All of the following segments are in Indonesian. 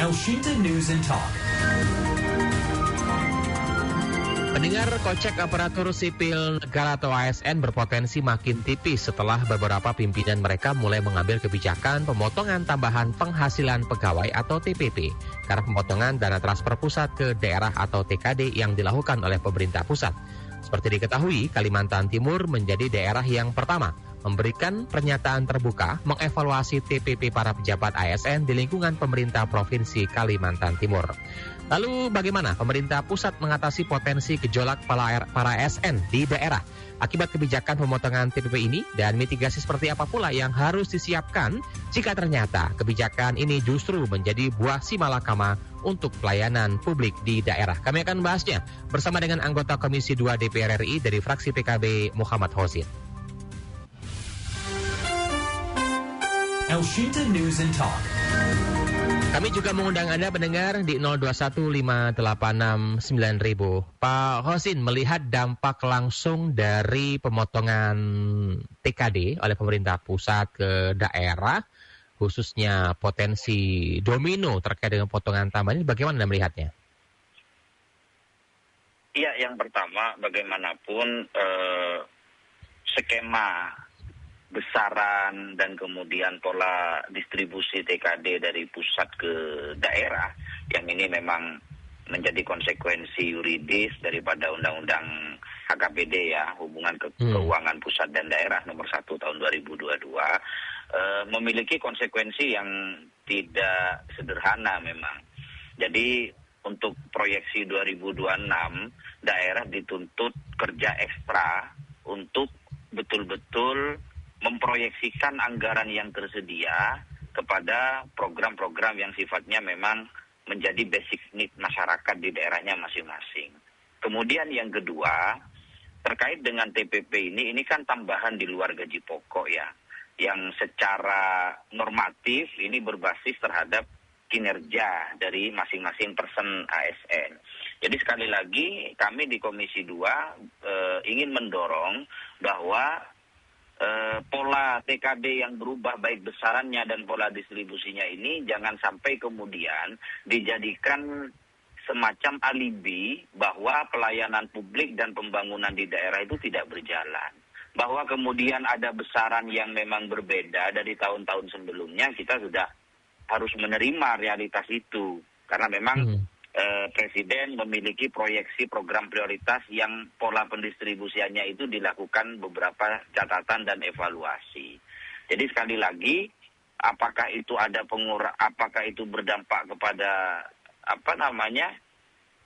Elshinta News and Talk. Pendengar, kocek aparatur sipil negara atau ASN berpotensi makin tipis setelah beberapa pimpinan mereka mulai mengambil kebijakan pemotongan tambahan penghasilan pegawai atau TPP karena pemotongan dana transfer pusat ke daerah atau TKD yang dilakukan oleh pemerintah pusat. Seperti diketahui, Kalimantan Timur menjadi daerah yang pertama memberikan pernyataan terbuka mengevaluasi TPP para pejabat ASN di lingkungan pemerintah Provinsi Kalimantan Timur. Lalu bagaimana pemerintah pusat mengatasi potensi gejolak para ASN di daerah akibat kebijakan pemotongan TPP ini, dan mitigasi seperti apa pula yang harus disiapkan jika ternyata kebijakan ini justru menjadi buah simalakama untuk pelayanan publik di daerah. Kami akan membahasnya bersama dengan anggota Komisi 2 DPR RI dari fraksi PKB Muhammad Hosin. Elshinta News and Talk. Kami juga mengundang Anda pendengar di 0215869000. Pak Hosin, melihat dampak langsung dari pemotongan TKD oleh pemerintah pusat ke daerah, khususnya potensi domino terkait dengan potongan tambahan ini, bagaimana Anda melihatnya? Iya, yang pertama bagaimanapun skema besaran dan kemudian pola distribusi TKD dari pusat ke daerah yang ini memang menjadi konsekuensi yuridis daripada Undang-Undang HKPD ya, hubungan keuangan pusat dan daerah nomor 1 tahun 2022, memiliki konsekuensi yang tidak sederhana memang. Jadi untuk proyeksi 2026 daerah dituntut kerja ekstra untuk betul-betul memproyeksikan anggaran yang tersedia kepada program-program yang sifatnya memang menjadi basic need masyarakat di daerahnya masing-masing. Kemudian yang kedua, terkait dengan TPP ini kan tambahan di luar gaji pokok ya, yang secara normatif ini berbasis terhadap kinerja dari masing-masing person ASN. Jadi sekali lagi kami di Komisi 2 ingin mendorong bahwa pola TKD yang berubah baik besarannya dan pola distribusinya ini jangan sampai kemudian dijadikan semacam alibi bahwa pelayanan publik dan pembangunan di daerah itu tidak berjalan. Bahwa kemudian ada besaran yang memang berbeda dari tahun-tahun sebelumnya, kita sudah harus menerima realitas itu. Karena memang Presiden memiliki proyeksi program prioritas yang pola pendistribusiannya itu dilakukan beberapa catatan dan evaluasi. Jadi sekali lagi, apakah itu apakah itu berdampak kepada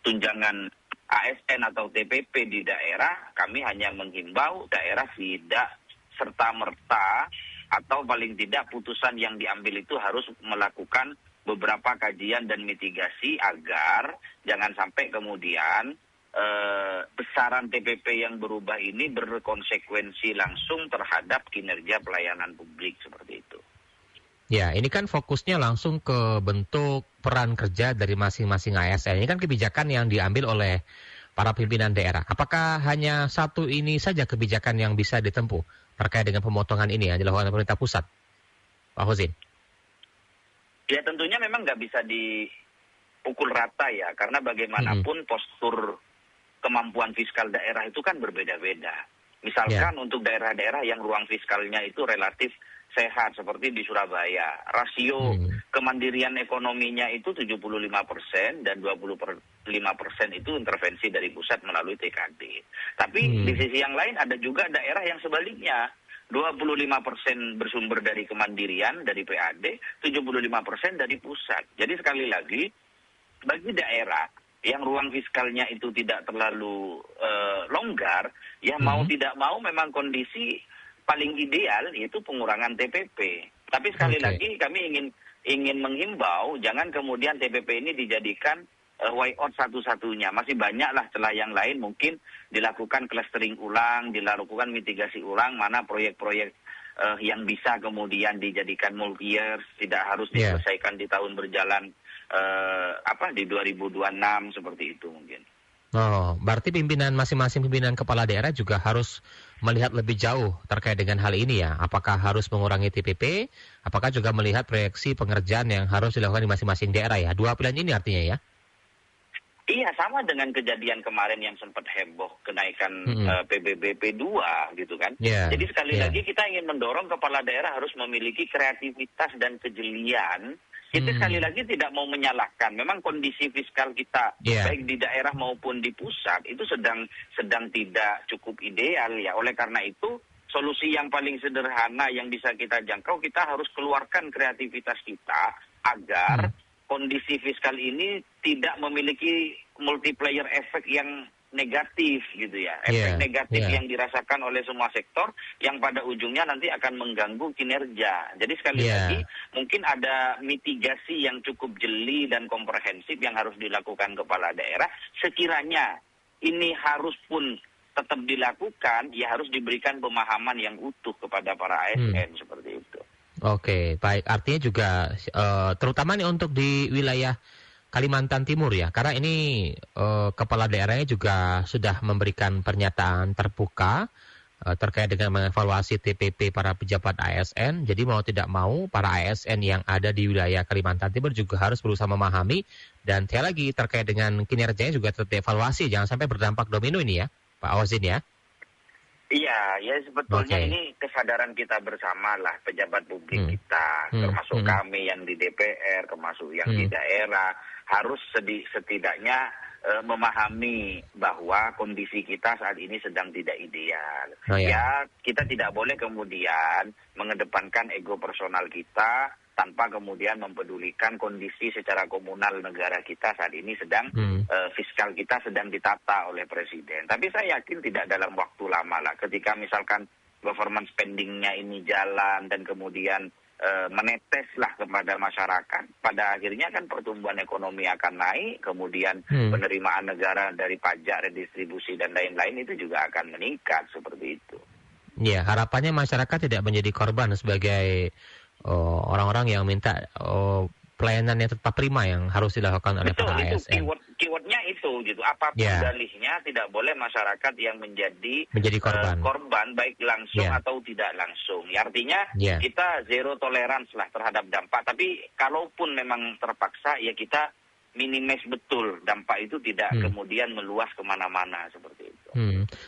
tunjangan ASN atau TPP di daerah, kami hanya menghimbau daerah tidak serta-merta atau paling tidak putusan yang diambil itu harus melakukan beberapa kajian dan mitigasi agar jangan sampai kemudian besaran TPP yang berubah ini berkonsekuensi langsung terhadap kinerja pelayanan publik seperti itu. Ya, ini kan fokusnya langsung ke bentuk peran kerja dari masing-masing ASN. Ini kan kebijakan yang diambil oleh para pimpinan daerah. Apakah hanya satu ini saja kebijakan yang bisa ditempuh terkait dengan pemotongan ini yang dilakukan oleh pemerintah pusat, Pak Hosin? Ya tentunya memang nggak bisa dipukul rata ya, karena bagaimanapun postur kemampuan fiskal daerah itu kan berbeda-beda. Misalkan untuk daerah-daerah yang ruang fiskalnya itu relatif sehat seperti di Surabaya, rasio kemandirian ekonominya itu 75% dan 25% itu intervensi dari pusat melalui TKD. Tapi di sisi yang lain ada juga daerah yang sebaliknya, 25% bersumber dari kemandirian dari PAD, 75% dari pusat. Jadi sekali lagi, bagi daerah yang ruang fiskalnya itu tidak terlalu longgar, ya mau tidak mau memang kondisi paling ideal yaitu pengurangan TPP. Tapi sekali lagi kami ingin menghimbau jangan kemudian TPP ini dijadikan way out satu-satunya. Masih banyaklah celah yang lain mungkin dilakukan clustering ulang, dilakukan mitigasi ulang, mana proyek-proyek yang bisa kemudian dijadikan multi-years, tidak harus diselesaikan di tahun berjalan di 2026 seperti itu mungkin. Oh, berarti masing-masing pimpinan kepala daerah juga harus melihat lebih jauh terkait dengan hal ini ya. Apakah harus mengurangi TPP? Apakah juga melihat proyeksi pengerjaan yang harus dilakukan di masing-masing daerah ya? Dua pilihan ini artinya ya? Iya, sama dengan kejadian kemarin yang sempat heboh kenaikan PBBP 2 gitu kan. Jadi sekali lagi kita ingin mendorong kepala daerah harus memiliki kreativitas dan kejelian. Kita sekali lagi tidak mau menyalahkan. Memang kondisi fiskal kita baik di daerah maupun di pusat itu sedang tidak cukup ideal ya. Oleh karena itu solusi yang paling sederhana yang bisa kita jangkau, kita harus keluarkan kreativitas kita agar kondisi fiskal ini tidak memiliki multiplier efek yang negatif gitu ya. Efek negatif yang dirasakan oleh semua sektor yang pada ujungnya nanti akan mengganggu kinerja. Jadi sekali lagi mungkin ada mitigasi yang cukup jeli dan komprehensif yang harus dilakukan kepala daerah. Sekiranya ini harus pun tetap dilakukan, ya harus diberikan pemahaman yang utuh kepada para ASN seperti itu. Oke, baik. Artinya juga terutama nih untuk di wilayah Kalimantan Timur ya, karena ini kepala daerahnya juga sudah memberikan pernyataan terbuka terkait dengan mengevaluasi TPP para pejabat ASN. Jadi mau tidak mau para ASN yang ada di wilayah Kalimantan Timur juga harus berusaha memahami, dan sekali lagi terkait dengan kinerjanya juga tetap dievaluasi, jangan sampai berdampak domino ini ya, Pak Ozin ya. Iya, ya sebetulnya ini kesadaran kita bersama lah, pejabat publik kita, termasuk kami yang di DPR, termasuk yang di daerah, harus setidaknya memahami bahwa kondisi kita saat ini sedang tidak ideal. Ya, kita tidak boleh kemudian mengedepankan ego personal kita tanpa kemudian mempedulikan kondisi secara komunal negara kita saat ini sedang fiskal kita sedang ditata oleh Presiden. Tapi saya yakin tidak dalam waktu lama lah ketika misalkan government spending-nya ini jalan dan kemudian meneteslah kepada masyarakat. Pada akhirnya kan pertumbuhan ekonomi akan naik, kemudian penerimaan negara dari pajak, redistribusi dan lain-lain itu juga akan meningkat seperti itu. Ya, harapannya masyarakat tidak menjadi korban sebagai orang-orang yang minta pelayanan yang tetap prima yang harus dilakukan oleh para ASN. Keywordnya itu gitu. Apapun dalihnya tidak boleh masyarakat yang menjadi korban baik langsung atau tidak langsung. Ya, artinya kita zero tolerance lah terhadap dampak. Tapi kalaupun memang terpaksa ya kita minimize betul dampak itu tidak kemudian meluas kemana-mana seperti itu.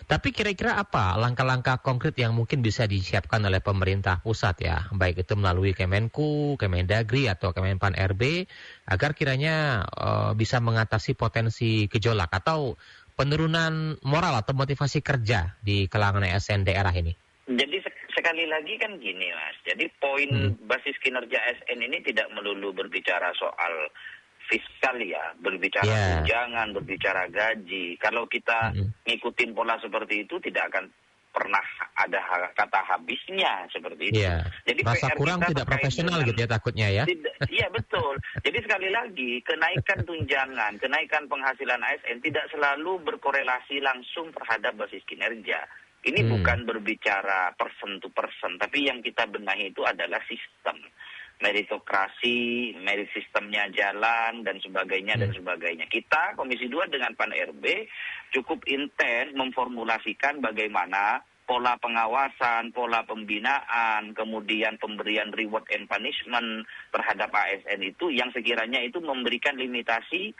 Tapi kira-kira apa langkah-langkah konkret yang mungkin bisa disiapkan oleh pemerintah pusat ya, baik itu melalui Kemenku, Kemendagri atau Kemenpan RB, agar kiranya bisa mengatasi potensi gejolak atau penurunan moral atau motivasi kerja di kalangan ASN daerah ini? Jadi sekali lagi kan gini Mas, jadi poin basis kinerja ASN ini tidak melulu berbicara soal fiskal ya, berbicara tunjangan, berbicara gaji. Kalau kita ngikutin pola seperti itu tidak akan pernah ada kata habisnya seperti itu. Jadi rasa kurang tidak profesional gitu ya takutnya ya. Iya betul. Jadi sekali lagi kenaikan tunjangan, kenaikan penghasilan ASN tidak selalu berkorelasi langsung terhadap basis kinerja. Ini bukan berbicara person to person, tapi yang kita benahi itu adalah sistem. Meritokrasi, merit sistemnya jalan, dan sebagainya, dan sebagainya. Kita, Komisi 2 dengan Pan RB, cukup intens memformulasikan bagaimana pola pengawasan, pola pembinaan, kemudian pemberian reward and punishment terhadap ASN itu, yang sekiranya itu memberikan limitasi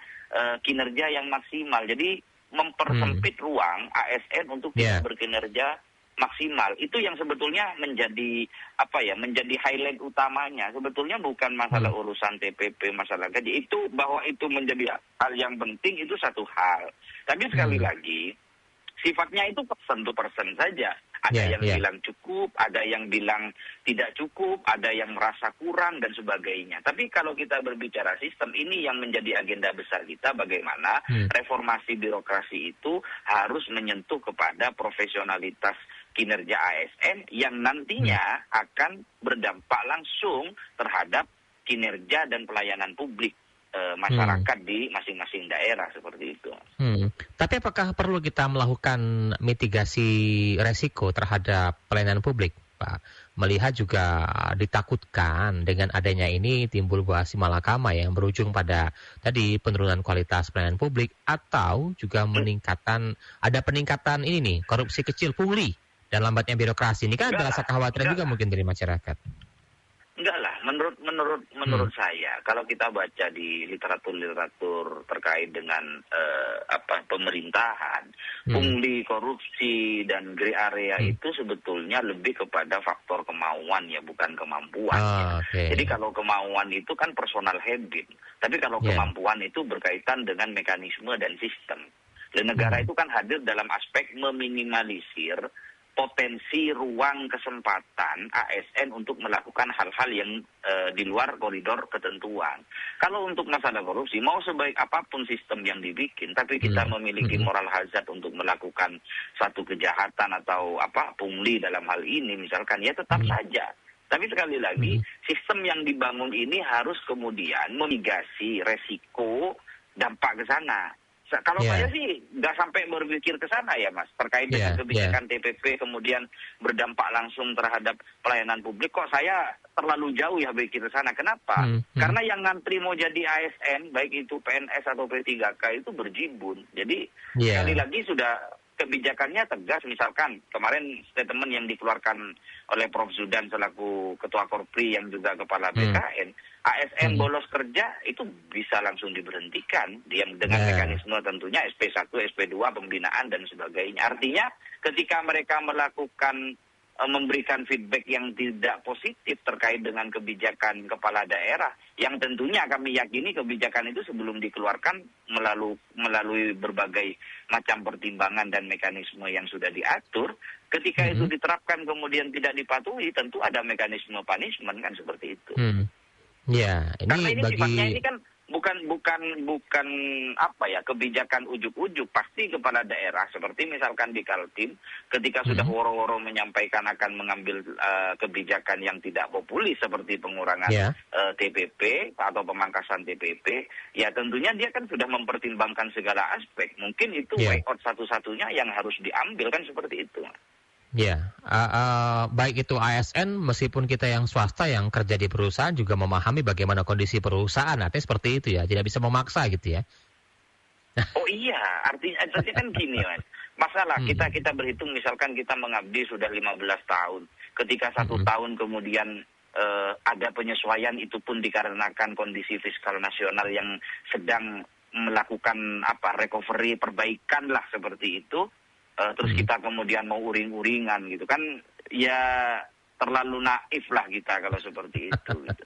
kinerja yang maksimal. Jadi, mempersempit ruang ASN untuk tidak berkinerja maksimal. Itu yang sebetulnya menjadi menjadi highlight utamanya. Sebetulnya bukan masalah urusan TPP, masalah gaji. Itu bahwa itu menjadi hal yang penting itu satu hal. Tapi sekali lagi sifatnya itu person to person saja. Ada yang bilang cukup, ada yang bilang tidak cukup, ada yang merasa kurang dan sebagainya. Tapi kalau kita berbicara sistem, ini yang menjadi agenda besar kita, bagaimana reformasi birokrasi itu harus menyentuh kepada profesionalitas kinerja ASN yang nantinya akan berdampak langsung terhadap kinerja dan pelayanan publik masyarakat di masing-masing daerah seperti itu. Tapi apakah perlu kita melakukan mitigasi resiko terhadap pelayanan publik, Pak melihat juga ditakutkan dengan adanya ini timbul buah si malakama yang berujung pada tadi penurunan kualitas pelayanan publik atau juga ada peningkatan ini nih, korupsi kecil pungli dan lambatnya birokrasi. Ini kan ada rasa kekhawatiran juga mungkin dari masyarakat. Enggak lah, menurut saya kalau kita baca di literatur terkait dengan pemerintahan, pungli, korupsi dan gray area itu sebetulnya lebih kepada faktor kemauan ya, bukan kemampuan. Okay. Jadi kalau kemauan itu kan personal habit, tapi kalau kemampuan itu berkaitan dengan mekanisme dan sistem. Dan negara itu kan hadir dalam aspek meminimalisir potensi ruang kesempatan ASN untuk melakukan hal-hal yang di luar koridor ketentuan. Kalau untuk masalah korupsi, mau sebaik apapun sistem yang dibikin, tapi kita memiliki moral hazard untuk melakukan satu kejahatan atau pungli dalam hal ini misalkan, ya tetap saja. Tapi sekali lagi, sistem yang dibangun ini harus kemudian memigasi resiko dampak ke sana. Kalau saya sih nggak sampai berpikir ke sana ya Mas, terkait dengan kebijakan TPP kemudian berdampak langsung terhadap pelayanan publik, kok saya terlalu jauh ya berpikir ke sana. Kenapa? Karena yang ngantri mau jadi ASN, baik itu PNS atau P3K itu berjibun. Jadi sekali lagi sudah kebijakannya tegas, misalkan kemarin statement yang dikeluarkan oleh Prof. Zudan selaku Ketua Korpri yang juga Kepala BKN, ASN bolos kerja itu bisa langsung diberhentikan dengan mekanisme tentunya SP1, SP2, pembinaan dan sebagainya. Artinya ketika mereka memberikan feedback yang tidak positif terkait dengan kebijakan kepala daerah, yang tentunya kami yakini kebijakan itu sebelum dikeluarkan melalui berbagai macam pertimbangan dan mekanisme yang sudah diatur, ketika itu diterapkan kemudian tidak dipatuhi, tentu ada mekanisme punishment kan seperti itu. Karena ini sifatnya ini kan bukan kebijakan ujuk-ujuk, pasti kepala daerah seperti misalkan di Kaltim ketika sudah woro-woro menyampaikan akan mengambil kebijakan yang tidak populis seperti pengurangan TPP atau pemangkasan TPP, ya tentunya dia kan sudah mempertimbangkan segala aspek. Mungkin itu way out satu-satunya yang harus diambil kan seperti itu. Baik itu ASN meskipun kita yang swasta yang kerja di perusahaan juga memahami bagaimana kondisi perusahaan, artinya seperti itu ya, tidak bisa memaksa gitu ya. Oh iya, artinya kan gini Mas, masalah kita berhitung misalkan kita mengabdi sudah 15 tahun, ketika 1 tahun kemudian ada penyesuaian, itu pun dikarenakan kondisi fiskal nasional yang sedang melakukan recovery, perbaikan lah seperti itu. Terus kita kemudian mau uring-uringan gitu kan, ya terlalu naif lah kita kalau seperti itu gitu.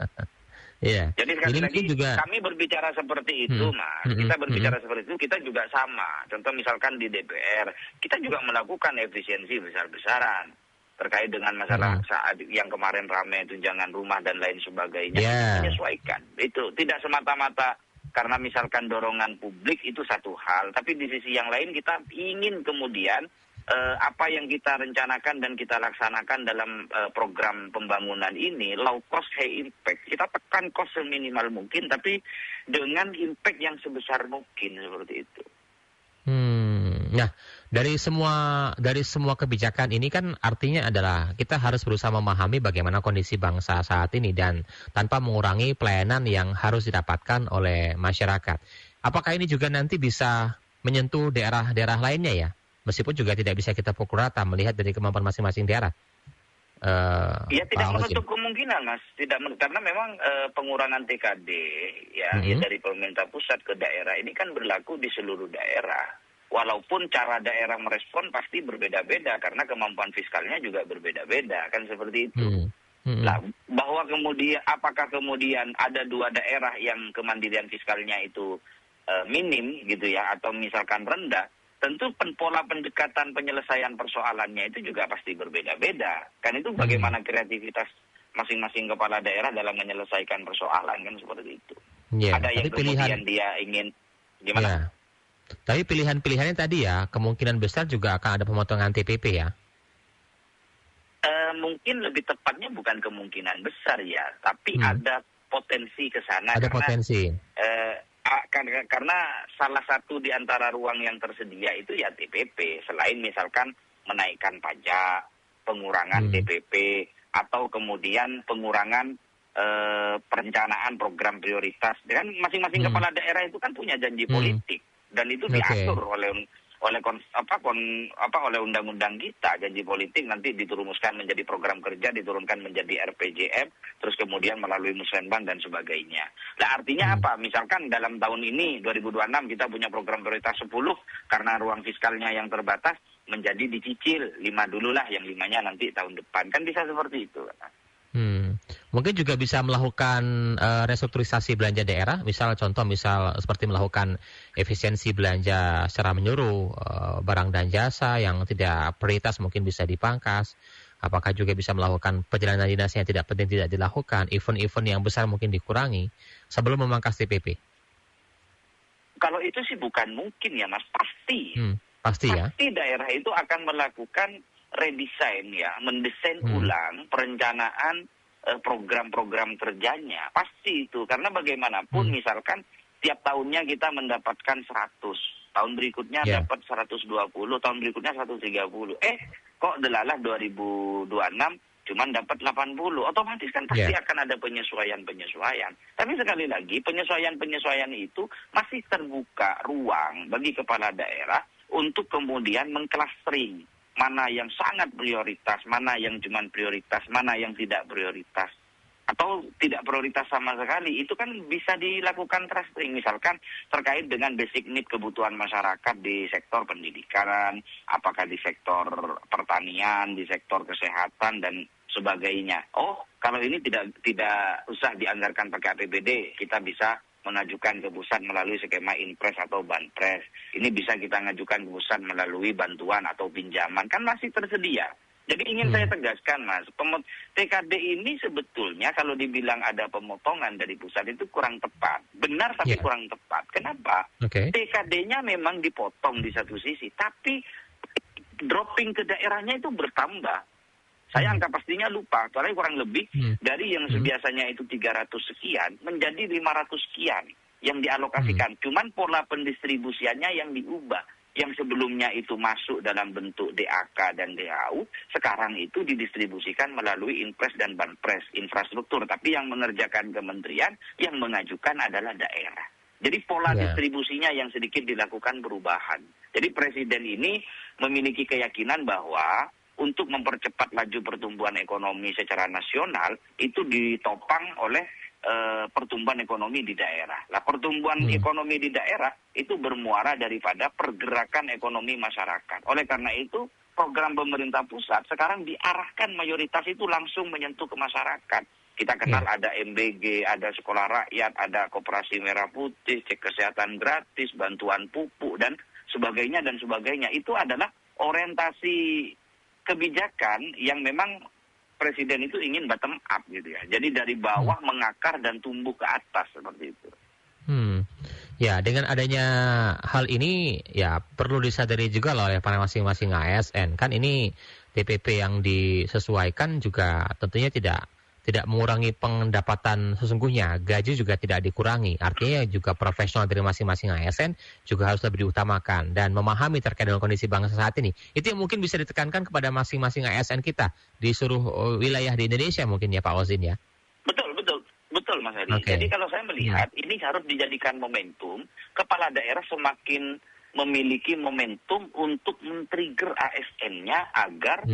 Jadi sekali lagi kami berbicara seperti itu Mas, kita berbicara seperti itu, kita juga sama. Contoh misalkan di DPR, kita juga melakukan efisiensi besar-besaran terkait dengan masalah saat yang kemarin ramai tunjangan rumah dan lain sebagainya, menyesuaikan. Itu tidak semata-mata karena misalkan dorongan publik itu satu hal, tapi di sisi yang lain kita ingin kemudian apa yang kita rencanakan dan kita laksanakan dalam program pembangunan ini, low cost high impact. Kita tekan cost seminimal mungkin, tapi dengan impact yang sebesar mungkin seperti itu. Nah, dari semua kebijakan ini kan artinya adalah kita harus berusaha memahami bagaimana kondisi bangsa saat ini dan tanpa mengurangi pelayanan yang harus didapatkan oleh masyarakat. Apakah ini juga nanti bisa menyentuh daerah-daerah lainnya ya? Meskipun juga tidak bisa kita pukul rata melihat dari kemampuan masing-masing daerah. Tidak menutup kemungkinan Mas, karena memang pengurangan TKD ya dari pemerintah pusat ke daerah ini kan berlaku di seluruh daerah. Walaupun cara daerah merespon pasti berbeda-beda karena kemampuan fiskalnya juga berbeda-beda kan seperti itu. Nah, bahwa apakah kemudian ada 2 daerah yang kemandirian fiskalnya itu minim gitu ya, atau misalkan rendah, tentu pola pendekatan penyelesaian persoalannya itu juga pasti berbeda-beda. Kan itu bagaimana kreativitas masing-masing kepala daerah dalam menyelesaikan persoalan kan seperti itu. Ada yang kemudian dia ingin gimana? Tapi pilihan-pilihannya tadi ya, kemungkinan besar juga akan ada pemotongan TPP ya? Mungkin lebih tepatnya bukan kemungkinan besar ya, tapi ada potensi ke sana. Ada potensi. Karena salah satu di antara ruang yang tersedia itu ya TPP. Selain misalkan menaikkan pajak, pengurangan TPP, atau kemudian pengurangan perencanaan program prioritas. Dan masing-masing kepala daerah itu kan punya janji politik dan itu diatur oleh undang-undang kita. Janji politik nanti diturumuskan menjadi program kerja, diturunkan menjadi RPJM, terus kemudian melalui Musrenbang dan sebagainya. Nah, artinya apa? Misalkan dalam tahun ini 2026 kita punya program prioritas 10 karena ruang fiskalnya yang terbatas menjadi dicicil 5 dulu lah, yang 5-nya nanti tahun depan. Kan bisa seperti itu. Mungkin juga bisa melakukan restrukturisasi belanja daerah, misal seperti melakukan efisiensi belanja secara menyeluruh, barang dan jasa yang tidak prioritas mungkin bisa dipangkas. Apakah juga bisa melakukan perjalanan dinas yang tidak penting tidak dilakukan, event-event yang besar mungkin dikurangi sebelum memangkas TPP? Kalau itu sih bukan mungkin ya Mas, pasti. Pasti ya. Pasti daerah itu akan melakukan redesign ya, mendesain ulang perencanaan program-program kerjanya. Pasti itu, karena bagaimanapun misalkan tiap tahunnya kita mendapatkan 100, tahun berikutnya dapat 120, tahun berikutnya 130. Kok delalah 2026 cuman dapat 80, otomatis kan pasti akan ada penyesuaian-penyesuaian. Tapi sekali lagi, penyesuaian-penyesuaian itu masih terbuka ruang bagi kepala daerah untuk kemudian mengklastering mana yang sangat prioritas, mana yang cuma prioritas, mana yang tidak prioritas, atau tidak prioritas sama sekali. Itu kan bisa dilakukan clustering, misalkan terkait dengan basic need kebutuhan masyarakat di sektor pendidikan, apakah di sektor pertanian, di sektor kesehatan, dan sebagainya. Kalau ini tidak usah dianggarkan pakai APBD, kita bisa mengajukan ke pusat melalui skema Inpres atau Banpres. Ini bisa kita ngajukan ke pusat melalui bantuan atau pinjaman. Kan masih tersedia. Jadi ingin saya tegaskan, Mas, TKD ini sebetulnya kalau dibilang ada pemotongan dari pusat itu kurang tepat. Benar tapi kurang tepat. Kenapa? TKD-nya memang dipotong di satu sisi, tapi dropping ke daerahnya itu bertambah. Saya angka pastinya lupa, soalnya kurang lebih dari yang biasanya itu 300 sekian menjadi 500 sekian yang dialokasikan. Cuman pola pendistribusiannya yang diubah. Yang sebelumnya itu masuk dalam bentuk DAK dan DAU, sekarang itu didistribusikan melalui Inpres dan Banpres, infrastruktur. Tapi yang mengerjakan kementerian, yang mengajukan adalah daerah. Jadi pola distribusinya yang sedikit dilakukan perubahan. Jadi Presiden ini memiliki keyakinan bahwa untuk mempercepat laju pertumbuhan ekonomi secara nasional, itu ditopang oleh pertumbuhan ekonomi di daerah. Nah, pertumbuhan ekonomi di daerah itu bermuara daripada pergerakan ekonomi masyarakat. Oleh karena itu, program pemerintah pusat sekarang diarahkan mayoritas itu langsung menyentuh ke masyarakat. Kita kenal ada MBG, ada sekolah rakyat, ada koperasi merah putih, cek kesehatan gratis, bantuan pupuk, dan sebagainya, dan sebagainya. Itu adalah orientasi kebijakan yang memang Presiden itu ingin bottom up gitu ya. Jadi dari bawah mengakar dan tumbuh ke atas seperti itu. Ya, dengan adanya hal ini ya perlu disadari juga loh oleh para masing-masing ASN. Kan ini TPP yang disesuaikan juga tentunya tidak mengurangi pendapatan sesungguhnya, gaji juga tidak dikurangi. Artinya juga profesional dari masing-masing ASN juga harus lebih diutamakan dan memahami terkait dengan kondisi bangsa saat ini. Itu yang mungkin bisa ditekankan kepada masing-masing ASN kita di seluruh wilayah di Indonesia mungkin ya Pak Ozin ya. Betul Mas Heri. Jadi kalau saya melihat ini harus dijadikan momentum, kepala daerah semakin memiliki momentum untuk men-trigger ASN-nya agar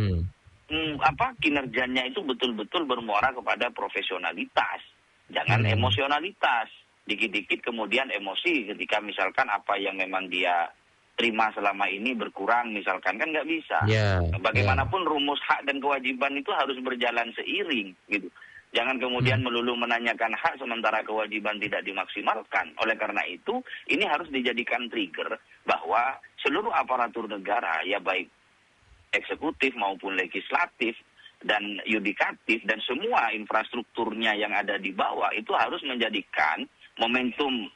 kinerjanya itu betul-betul bermuara kepada profesionalitas, jangan emosionalitas. Dikit-dikit kemudian emosi ketika misalkan apa yang memang dia terima selama ini berkurang misalkan, kan nggak bisa. Bagaimanapun rumus hak dan kewajiban itu harus berjalan seiring gitu. Jangan kemudian melulu menanyakan hak sementara kewajiban tidak dimaksimalkan. Oleh karena itu ini harus dijadikan trigger bahwa seluruh aparatur negara ya baik eksekutif maupun legislatif dan yudikatif dan semua infrastrukturnya yang ada di bawah itu harus menjadikan momentum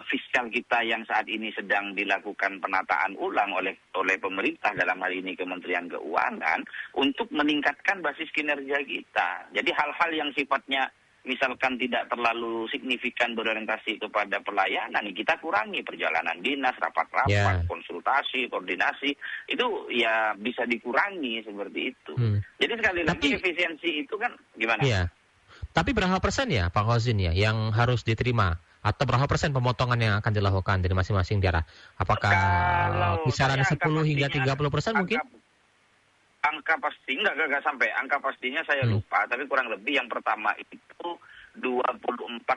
fiskal kita yang saat ini sedang dilakukan penataan ulang oleh pemerintah, dalam hal ini Kementerian Keuangan, untuk meningkatkan basis kinerja kita. Jadi hal-hal yang sifatnya misalkan tidak terlalu signifikan berorientasi kepada pelayanan, kita kurangi perjalanan dinas, rapat-rapat, konsultasi, koordinasi, itu ya bisa dikurangi seperti itu. Jadi sekali lagi efisiensi itu kan gimana? Iya. Tapi berapa persen ya Pak Hozin ya yang harus diterima? Atau berapa persen pemotongan yang akan dilakukan dari masing-masing daerah? Apakah kisaran 10 hingga 30% mungkin? Angka pasti enggak sampai. Angka pastinya saya lupa, tapi kurang lebih yang pertama itu 24,7%.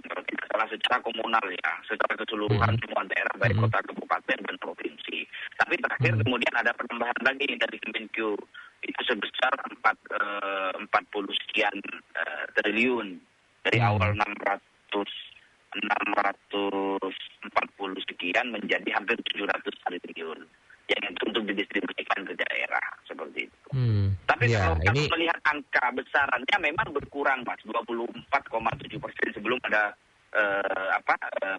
Kalau tidak salah secara komunal ya, secara keseluruhan semua daerah baik kota, kabupaten dan provinsi. Tapi terakhir kemudian ada penambahan lagi dari Kemenkyu itu sebesar 40 sekian triliun dari awal 640 sekian menjadi hampir 700 triliun. Yang itu untuk didistribusikan ke daerah seperti itu. Tapi kalau kami melihat angka besarannya memang berkurang, Mas, 24,7% sebelum ada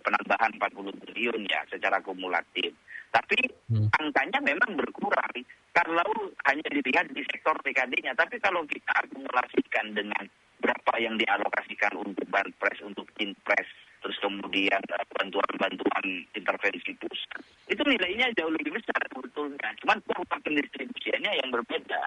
penambahan 40 triliun ya secara kumulatif. Tapi angkanya memang berkurang kalau hanya dilihat di sektor TKD-nya. Tapi kalau kita akumulasikan dengan berapa yang dialokasikan untuk banpres, untuk inpres, terus kemudian bantuan-bantuan intervensi pusat, itu nilainya jauh lebih besar sebetulnya. Cuman pola pendistribusiannya yang berbeda.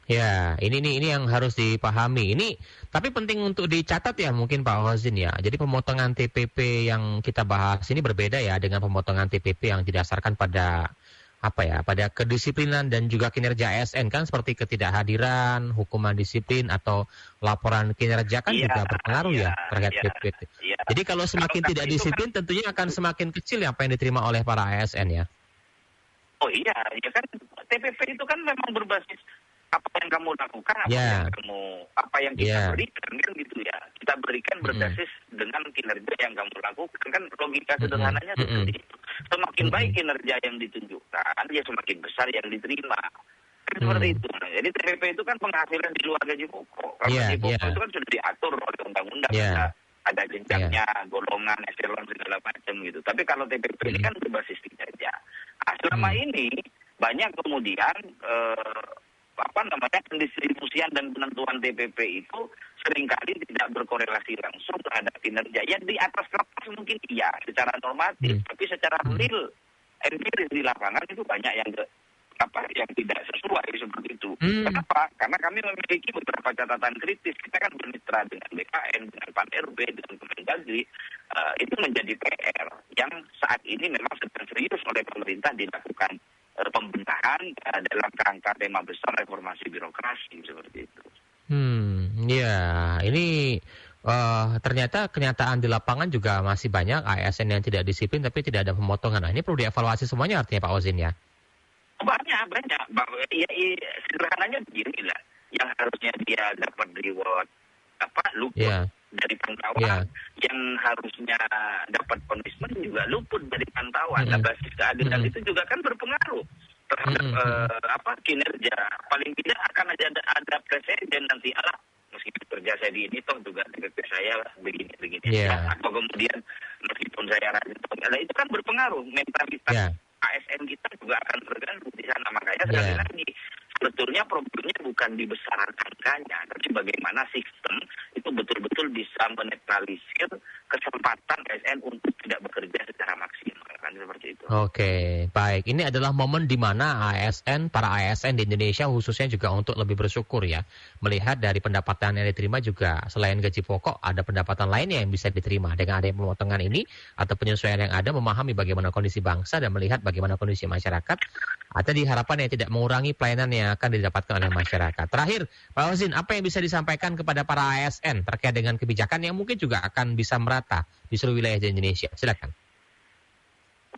Ya, ini yang harus dipahami. Ini tapi penting untuk dicatat ya mungkin Pak Hozin ya. Jadi pemotongan TPP yang kita bahas ini berbeda ya dengan pemotongan TPP yang didasarkan pada pada kedisiplinan dan juga kinerja ASN kan, seperti ketidakhadiran, hukuman disiplin atau laporan kinerja kan juga berpengaruh ya terhadap TPP. Jadi kalau semakin tidak disiplin tentunya akan semakin kecil apa yang diterima oleh para ASN ya. Oh iya, ya kan TPP itu kan memang berbasis apa yang kamu lakukan, apa yang kita berikan kan gitu ya. Kita berikan berbasis dengan kinerja yang kamu lakukan, kan logika sederhananya seperti itu. Semakin baik kinerja yang ditunjukkan, ya semakin besar yang diterima. Kan seperti itu. Jadi TPP itu kan penghasilan di luar gaji pokok. Kalau gaji pokok itu kan sudah diatur oleh undang-undang. Ada jenjangnya, golongan, eselon segala macam gitu. Tapi kalau TPP ini kan berbasis kinerja. Selama ini banyak kemudian pendistribusian dan penentuan TPP itu seringkali tidak berkorelasi langsung terhadap kinerja. Ya di atas kertas mungkin iya secara normatif, tapi secara real empiris di lapangan itu banyak yang tidak sesuai seperti itu. Kenapa? Karena kami memiliki beberapa catatan kritis. Kita kan bermitra dengan BKN, dengan Pan-RB, dengan Kemendagri. Itu menjadi PR yang saat ini memang sedang serius oleh pemerintah dilakukan pembenahan dalam kerangka tema besar reformasi birokrasi seperti itu. Ini ternyata kenyataan di lapangan juga masih banyak ASN yang tidak disiplin tapi tidak ada pemotongan. Nah, ini perlu dievaluasi semuanya artinya Pak Hozin ya? Banyak. Ya, sederhananya begini lah. Yang harusnya dia dapat reward luput dari pantauan, yang harusnya dapat punishment juga luput dari pantauan. Nah, basis keadilan itu juga kan berpengaruh terhadap kinerja. Paling tidak akan ada presiden nanti, meskipun kerja saya di ini toh juga TPP saya begini. Atau kemudian meskipun saya rajin, itu kan berpengaruh mentalitas ASN kita juga akan terganggu di sana. Makanya sekali lagi sebetulnya problemnya bukan di besaran angkanya, tapi bagaimana sistem itu betul-betul bisa menetralisir kesempatan ASN untuk tidak bekerja secara maksimal, kan seperti itu. Oke, baik. Ini adalah momen di mana para ASN di Indonesia khususnya juga untuk lebih bersyukur ya, melihat dari pendapatan yang diterima juga selain gaji pokok ada pendapatan lainnya yang bisa diterima. Dengan adanya pemotongan ini atau penyesuaian yang ada, memahami bagaimana kondisi bangsa dan melihat bagaimana kondisi masyarakat, atau diharapkan yang tidak mengurangi pelayanan yang akan didapatkan oleh masyarakat. Terakhir, Pak Hozin, apa yang bisa disampaikan kepada para ASN terkait dengan kebijakan yang mungkin juga akan bisa merata di seluruh wilayah di Indonesia? Silakan.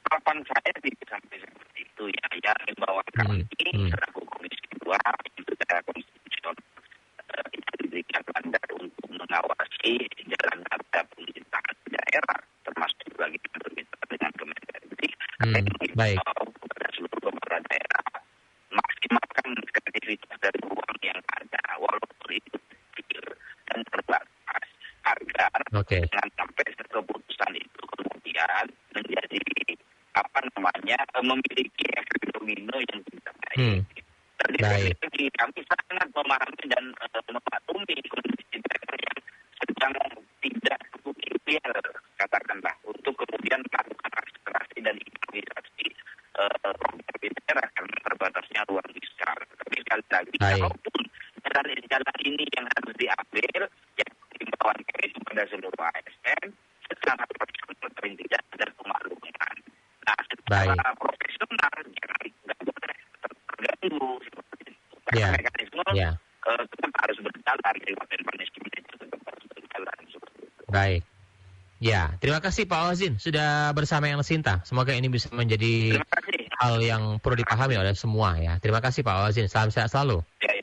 Harapan saya tidak sampai seperti itu ya bahwa kami selaku Komisi 2 itu secara konstitusional itu diberikan mandat untuk mengawasi jalan kerja pemerintahan daerah, termasuk juga kita bermitra dengan Kemendagri. Baik. Kepada seluruh kepala daerah maksimalkan kreativitas dari uang yang ada, walaupun itu kecil dan terbatas, agar jangan sampai keputusan itu kemudian menjadi memiliki efek domino yang tidak baik. Jadi kami sangat memahami dan mematuhi Baik. Secara profesional jangan nggak boleh terganggu seperti itu. Karena Ya. mekanisme Ya. tetap harus berjalan, reward and punishment itu tetap harus berjalan seperti itu. Baik. Ya, terima kasih Pak Wazin sudah bersama yang Sinta. Semoga ini bisa menjadi Terima kasih. hal yang perlu dipahami oleh semua ya. Terima kasih Pak Wazin. Salam sehat selalu. Ya.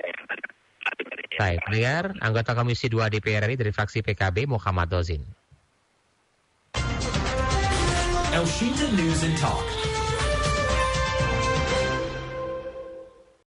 Baik, pendengar, anggota Komisi 2 DPR RI dari fraksi PKB Muhammad Dozin. Elshinta News and Talk.